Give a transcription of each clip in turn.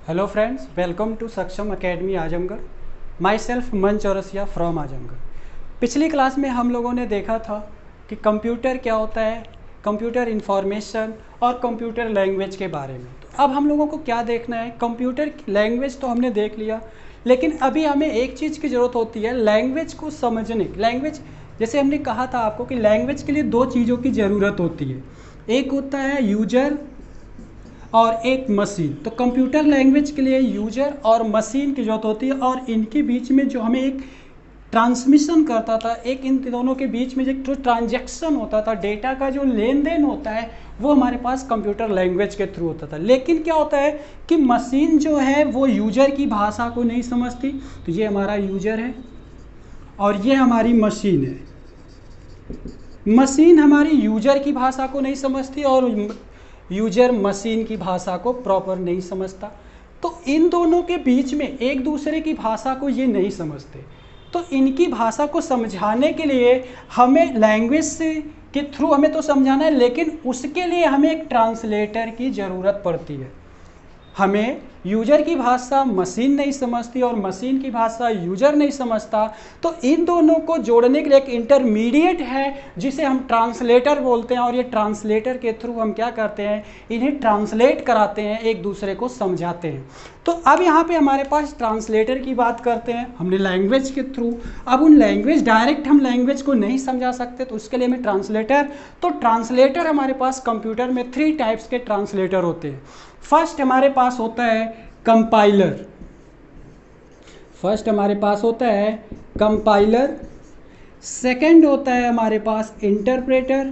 Hello friends, welcome to सक्षम academy Azamgarh. My self मन Chaurasia from Azamgarh. पिछली क्लास में हम लोगों ने देखा था कि कंप्यूटर क्या होता है, कंप्यूटर इंफॉर्मेशन और कंप्यूटर लैंग्वेज के बारे में। तो अब हम लोगों को क्या देखना है, कंप्यूटर लैंग्वेज तो हमने देख लिया, लेकिन अभी हमें एक चीज़ की ज़रूरत होती है लैंग्वेज को समझने। लैंग्वेज जैसे हमने कहा था आपको कि लैंग्वेज के लिए दो चीज़ों की ज़रूरत होती है, एक होता है यूजर और एक मशीन। तो कंप्यूटर लैंग्वेज के लिए यूजर और मशीन की जरूरत होती है, और इनके बीच में जो हमें एक ट्रांसमिशन करता था, एक इन दोनों के बीच में जो ट्रांजैक्शन होता था, डेटा का जो लेन देन होता है, वो हमारे पास कंप्यूटर लैंग्वेज के थ्रू होता था। लेकिन क्या होता है कि मशीन जो है वो यूजर की भाषा को नहीं समझती। तो ये हमारा यूजर है और ये हमारी मशीन है। मशीन हमारी यूजर की भाषा को नहीं समझती और यूजर मशीन की भाषा को प्रॉपर नहीं समझता। तो इन दोनों के बीच में एक दूसरे की भाषा को ये नहीं समझते। तो इनकी भाषा को समझाने के लिए हमें लैंग्वेज के थ्रू हमें तो समझाना है, लेकिन उसके लिए हमें एक ट्रांसलेटर की ज़रूरत पड़ती है। हमें यूजर की भाषा मशीन नहीं समझती और मशीन की भाषा यूजर नहीं समझता। तो इन दोनों को जोड़ने के लिए एक इंटरमीडिएट है जिसे हम ट्रांसलेटर बोलते हैं, और ये ट्रांसलेटर के थ्रू हम क्या करते हैं, इन्हें ट्रांसलेट कराते हैं, एक दूसरे को समझाते हैं। तो अब यहाँ पे हमारे पास ट्रांसलेटर की बात करते हैं हमने लैंग्वेज के थ्रू। अब उन लैंग्वेज डायरेक्ट हम लैंग्वेज को नहीं समझा सकते, तो उसके लिए हमें ट्रांसलेटर। तो ट्रांसलेटर हमारे पास कंप्यूटर में 3 टाइप्स के ट्रांसलेटर होते हैं। फर्स्ट हमारे पास होता है कंपाइलर। सेकंड होता है हमारे पास इंटरप्रेटर,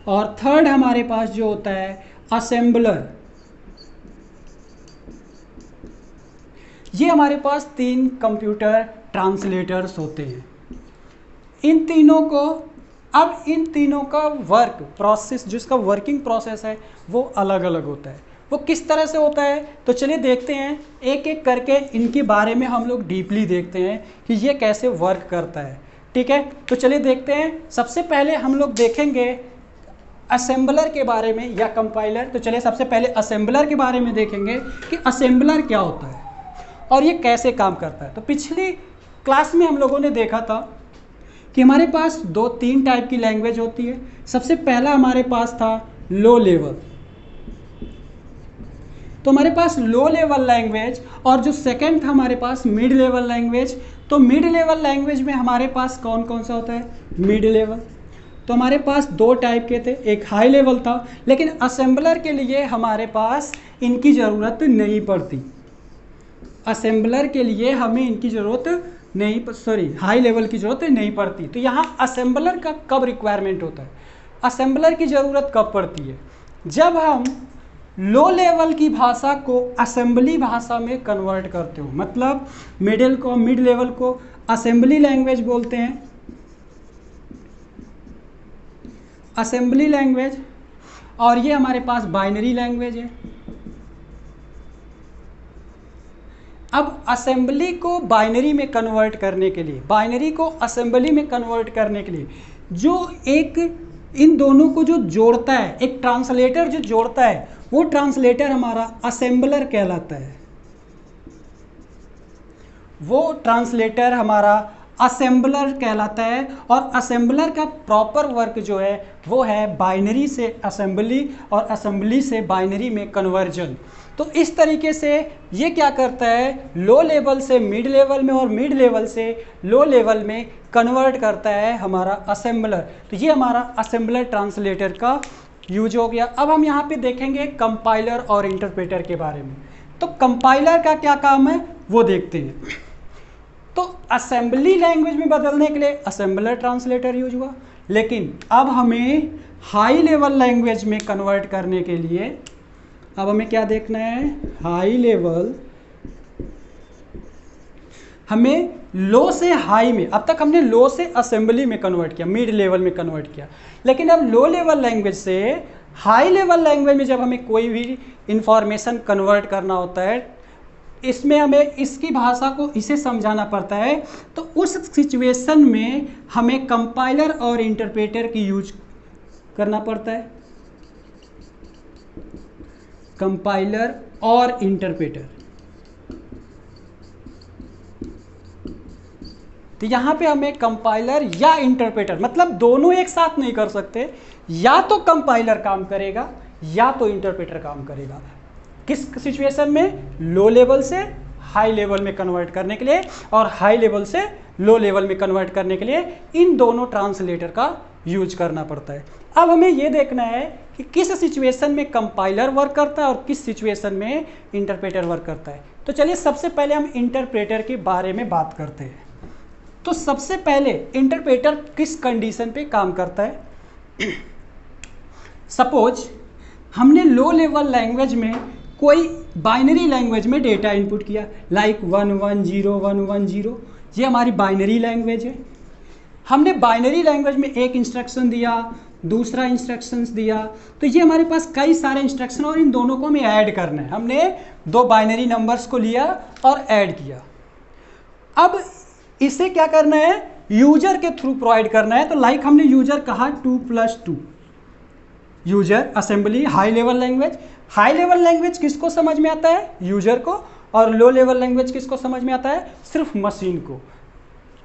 और थर्ड हमारे पास जो होता है असेंबलर। ये हमारे पास 3 कंप्यूटर ट्रांसलेटर्स होते हैं। इन तीनों का वर्क प्रोसेस, जिसका वर्किंग प्रोसेस है, वो अलग अलग होता है। वो किस तरह से होता है, तो चलिए देखते हैं एक एक करके इनके बारे में हम लोग डीपली देखते हैं कि ये कैसे वर्क करता है। ठीक है, तो चलिए देखते हैं। सबसे पहले हम लोग देखेंगे असेंबलर के बारे में या कंपाइलर। तो चलिए सबसे पहले असेंबलर के बारे में देखेंगे कि असेंबलर क्या होता है और ये कैसे काम करता है। तो पिछली क्लास में हम लोगों ने देखा था कि हमारे पास 2-3 टाइप की लैंग्वेज होती है। सबसे पहला हमारे पास था लो लेवल। तो हमारे पास लो लेवल लैंग्वेज, और जो सेकंड था हमारे पास मिड लेवल लैंग्वेज। तो मिड लेवल लैंग्वेज में हमारे पास कौन कौन सा होता है, मिड लेवल। तो हमारे पास 2 टाइप के थे, एक हाई लेवल था, लेकिन असेंबलर के लिए हमारे पास इनकी ज़रूरत नहीं पड़ती। असेंबलर के लिए हमें इनकी ज़रूरत नहीं, हाई लेवल की ज़रूरत नहीं पड़ती। तो यहाँ असेंबलर का कब रिक्वायरमेंट होता है, असेंबलर की ज़रूरत कब पड़ती है, जब हम लो लेवल की भाषा को असेंबली भाषा में कन्वर्ट करते हो। मतलब मिड लेवल को असेंबली लैंग्वेज बोलते हैं, असेंबली लैंग्वेज, और ये हमारे पास बाइनरी लैंग्वेज है। अब असेंबली को बाइनरी में कन्वर्ट करने के लिए, बाइनरी को असेंबली में कन्वर्ट करने के लिए जो एक इन दोनों को जो जोड़ता है, एक ट्रांसलेटर जो जोड़ता है, वो ट्रांसलेटर हमारा असेंबलर कहलाता है। वो ट्रांसलेटर हमारा असेंबलर कहलाता है। और असेंबलर का प्रॉपर वर्क जो है वो है बाइनरी से असेंबली और असेंबली से बाइनरी में कन्वर्जन। तो इस तरीके से ये क्या करता है, लो लेवल से मिड लेवल में और मिड लेवल से लो लेवल में कन्वर्ट करता है हमारा असेंबलर। तो ये हमारा असेंबलर ट्रांसलेटर का यूज हो गया। अब हम यहाँ पे देखेंगे कंपाइलर और इंटरप्रेटर के बारे में। तो कंपाइलर का क्या काम है वो देखते हैं। तो असेंबली लैंग्वेज में बदलने के लिए असेंबलर ट्रांसलेटर यूज हुआ, लेकिन अब हमें हाई लेवल लैंग्वेज में कन्वर्ट करने के लिए अब हमें क्या देखना है, हाई लेवल, हमें लो से हाई में, अब तक हमने लो से असेंबली में कन्वर्ट किया, मिड लेवल में कन्वर्ट किया, लेकिन अब लो लेवल लैंग्वेज से हाई लेवल लैंग्वेज में जब हमें कोई भी इंफॉर्मेशन कन्वर्ट करना होता है, इसमें हमें इसकी भाषा को इसे समझाना पड़ता है। तो उस सिचुएशन में हमें कंपाइलर और इंटरप्रेटर की यूज करना पड़ता है। कंपाइलर और इंटरप्रेटर। तो यहां पे हमें कंपाइलर या इंटरप्रेटर, मतलब दोनों एक साथ नहीं कर सकते, या तो कंपाइलर काम करेगा या तो इंटरप्रेटर काम करेगा। किस सिचुएशन में? लो लेवल से हाई लेवल में कन्वर्ट करने के लिए और हाई लेवल से लो लेवल में कन्वर्ट करने के लिए इन दोनों ट्रांसलेटर का यूज करना पड़ता है। अब हमें यह देखना है कि किस सिचुएशन में कंपाइलर वर्क करता है और किस सिचुएशन में इंटरप्रेटर वर्क करता है। तो चलिए सबसे पहले हम इंटरप्रेटर के बारे में बात करते हैं। तो सबसे पहले इंटरप्रेटर किस कंडीशन पे काम करता है? सपोज हमने लो लेवल लैंग्वेज में कोई बाइनरी लैंग्वेज में डेटा इनपुट किया, लाइक 110 ये हमारी बाइनरी लैंग्वेज है। हमने बाइनरी लैंग्वेज में एक इंस्ट्रक्शन दिया, दूसरा इंस्ट्रक्शंस दिया, तो ये हमारे पास कई सारे इंस्ट्रक्शन और इन दोनों को हमें ऐड करना है। हमने दो बाइनरी नंबर्स को लिया और ऐड किया। अब इसे क्या करना है? यूजर के थ्रू प्रोवाइड करना है। तो लाइक हमने यूजर कहा 2+2, user assembly high level language. High level language किसको समझ में आता है? यूजर को। और लो लेवल लैंग्वेज किसको समझ में आता है? सिर्फ मशीन को।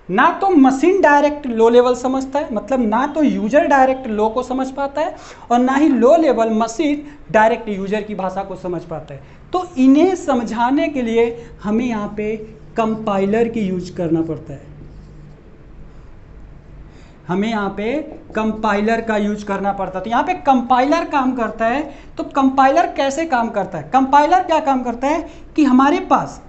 ना तो मशीन डायरेक्ट लो लेवल समझता है, मतलब ना तो यूजर डायरेक्ट लो को समझ पाता है और ना ही low level machine direct user की भाषा को समझ पाता है। तो इन्हें समझाने के लिए हमें यहाँ पे कंपाइलर की यूज करना पड़ता है। हमें यहाँ पे कंपाइलर का यूज करना पड़ता है। तो यहाँ पे कंपाइलर काम करता है। तो कंपाइलर कैसे काम करता है? कंपाइलर क्या काम करता है कि हमारे पास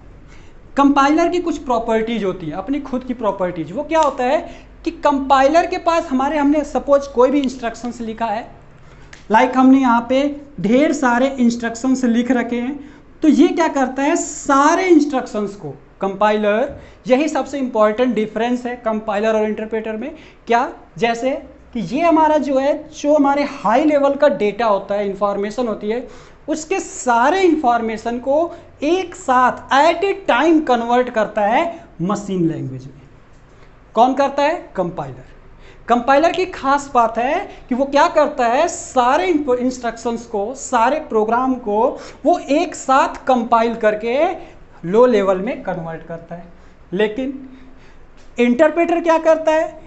कंपाइलर की कुछ प्रॉपर्टीज होती है, अपनी खुद की प्रॉपर्टीज। वो क्या होता है कि कंपाइलर के पास हमने सपोज कोई भी इंस्ट्रक्शंस लिखा है, लाइक हमने यहाँ पे ढेर सारे इंस्ट्रक्शंस लिख रखे हैं। तो ये क्या करता है? सारे इंस्ट्रक्शंस को कंपाइलर, यही सबसे इंपॉर्टेंट डिफरेंस है कंपाइलर और इंटरप्रेटर में। क्या? जैसे कि ये हमारा जो हमारे हाई लेवल का डेटा होता है, इंफॉर्मेशन होती है, उसके सारे इंफॉर्मेशन को एक साथ एट ए टाइम कन्वर्ट करता है मशीन लैंग्वेज में। कौन करता है? कंपाइलर। कंपाइलर की खास बात है कि वो क्या करता है? सारे इंस्ट्रक्शंस को, सारे प्रोग्राम को वो एक साथ कंपाइल करके लो लेवल में कन्वर्ट करता है। लेकिन इंटरप्रेटर क्या करता है?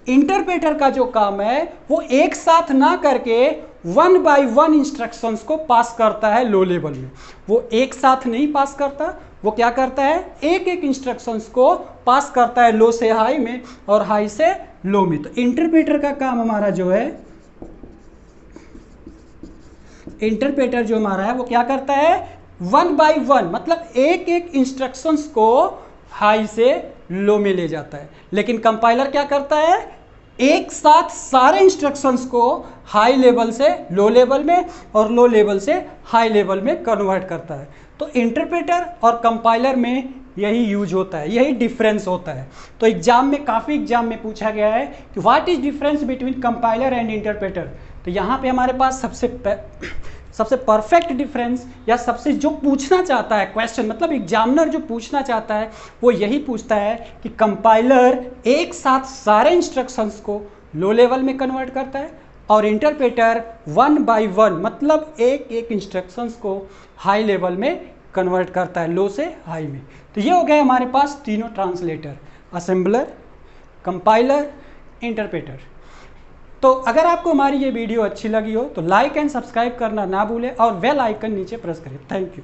इंटरप्रेटर का जो काम है वो एक साथ ना करके 1 बाय 1 इंस्ट्रक्शंस को पास करता है लो लेवल में। वो एक साथ नहीं पास करता, वो क्या करता है? एक एक इंस्ट्रक्शंस को पास करता है लो से हाई में और हाई से लो में। तो इंटरप्रेटर का काम हमारा जो है, इंटरप्रेटर जो हमारा है वो क्या करता है? 1 बाय 1, मतलब एक एक इंस्ट्रक्शंस को हाई से लो में ले जाता है। लेकिन कंपाइलर क्या करता है? एक साथ सारे इंस्ट्रक्शंस को हाई लेवल से लो लेवल में और लो लेवल से हाई लेवल में कन्वर्ट करता है। तो इंटरप्रेटर और कंपाइलर में यही यूज होता है, यही डिफरेंस होता है। तो काफ़ी एग्जाम में पूछा गया है कि what is difference between compiler and interpreter. तो यहाँ पे हमारे पास सबसे परफेक्ट डिफरेंस या सबसे जो पूछना चाहता है क्वेश्चन, मतलब एग्जामिनर जो पूछना चाहता है वो यही पूछता है कि कंपाइलर एक साथ सारे इंस्ट्रक्शंस को लो लेवल में कन्वर्ट करता है और इंटरप्रेटर 1 बाय 1, मतलब एक एक इंस्ट्रक्शंस को हाई लेवल में कन्वर्ट करता है लो से हाई में। तो ये हो गए हमारे पास तीनों ट्रांसलेटर, असेंबलर, कंपाइलर, इंटरप्रेटर। तो अगर आपको हमारी ये वीडियो अच्छी लगी हो तो लाइक एंड सब्सक्राइब करना ना भूलें और बेल आइकन नीचे प्रेस करें। Thank you.